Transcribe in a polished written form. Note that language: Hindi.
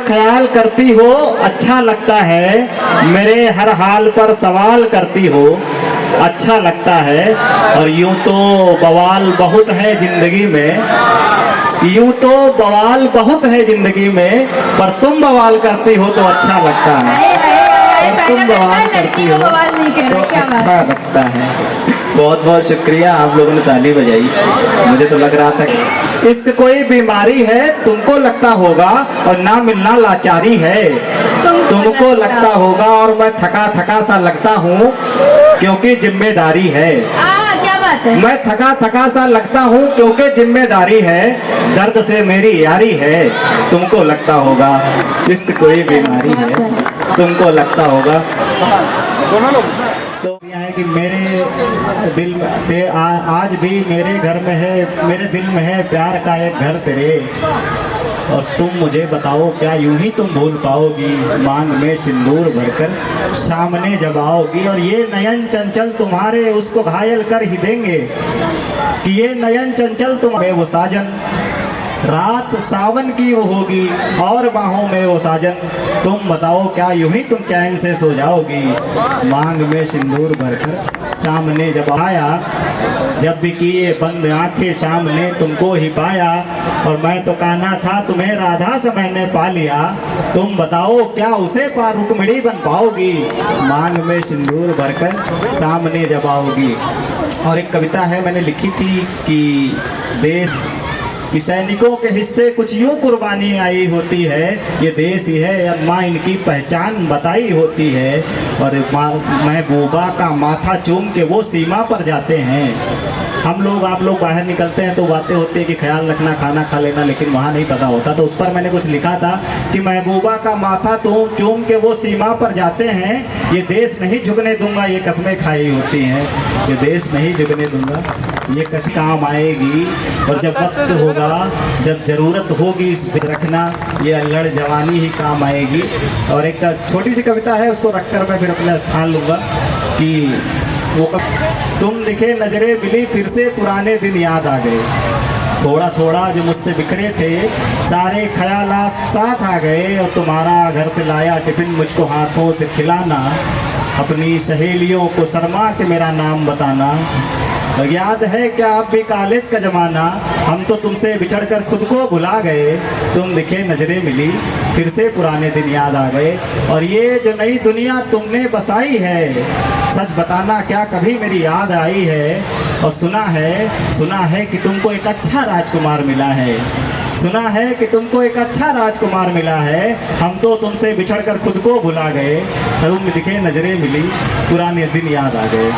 ख्याल करती हो अच्छा लगता है, मेरे हर हाल पर सवाल करती हो अच्छा लगता है। और यूं तो बवाल बहुत है जिंदगी में, यूं तो बवाल बहुत है जिंदगी में, पर तुम बवाल करती हो तो अच्छा लगता है। और तुम बवाल करती हो तो अच्छा लगता है। बहुत बहुत शुक्रिया, आप लोगों ने ताली बजाई। मुझे तो लग रहा था इश्क कोई बीमारी है, तुमको लगता होगा, और ना मिलना लाचारी है। तुमको लगता होगा और मैं थका थका सा लगता हूँ, क्योंकि जिम्मेदारी है। क्या बात है। मैं थका थका सा लगता हूँ क्योंकि जिम्मेदारी है, दर्द से मेरी यारी है। तुमको लगता होगा इश्क कोई बीमारी है, तुमको लगता होगा। दोनों लोग तो यह है कि मेरे दिल में आज भी मेरे घर में है, मेरे दिल में है प्यार का एक घर तेरे। और तुम मुझे बताओ क्या यूं ही तुम भूल पाओगी, मांग में सिंदूर भरकर सामने जब आओगी। और ये नयन चंचल तुम्हारे उसको घायल कर ही देंगे, कि ये नयन चंचल तुम्हें वो साजन, रात सावन की वो होगी और बाहों में वो साजन। तुम बताओ क्या यूं ही तुम चैन से सो जाओगी, मांग में सिंदूर भरकर सामने जब आया। जब भी किए बंद आंखें सामने तुमको ही पाया, और मैं तो कान्हा था तुम्हें राधा से मैंने पा लिया। तुम बताओ क्या उसे पार रुक्मिणी बन पाओगी, मांग में सिंदूर भरकर सामने जब आओगी। और एक कविता है मैंने लिखी थी कि देश कि सैनिकों के हिस्से कुछ यूं कुर्बानी आई होती है, ये देश ही है अम्मा इनकी पहचान बताई होती है। और महबूबा का माथा चूम के वो सीमा पर जाते हैं। हम लोग आप लोग बाहर निकलते हैं तो बातें होती है कि ख्याल रखना, खाना खा लेना, लेकिन वहाँ नहीं पता होता। तो उस पर मैंने कुछ लिखा था कि महबूबा का माथा तो चूम के वो सीमा पर जाते हैं, ये देश नहीं झुकने दूंगा, ये कसमें खाई होती हैं। ये देश नहीं झुकने दूंगा, ये कसम काम आएगी। और जब वक्त होगा, जब ज़रूरत होगी इस रखना, ये अल्हड़ जवानी ही काम आएगी। और एक छोटी सी कविता है, उसको रखकर मैं फिर अपना स्थान लूँगा कि वो तुम दिखे नजरे मिली, फिर से पुराने दिन याद आ गए। थोड़ा थोड़ा जो मुझसे बिखरे थे सारे ख्यालात साथ आ गए। और तुम्हारा घर से लाया टिफिन मुझको हाथों से खिलाना, अपनी सहेलियों को शर्मा के मेरा नाम बताना। याद है क्या अब भी कॉलेज का ज़माना, हम तो तुमसे बिछड़कर खुद को भुला गए। तुम दिखे नजरें मिली, फिर से पुराने दिन याद आ गए। और ये जो नई दुनिया तुमने बसाई है, सच बताना क्या कभी मेरी याद आई है। और सुना है कि तुमको एक अच्छा राजकुमार मिला है, सुना है कि तुमको एक अच्छा राजकुमार मिला है। हम तो तुमसे बिछड़कर खुद को भुला गए, तुम दिखे नजरें मिली, पुराने दिन याद आ गए।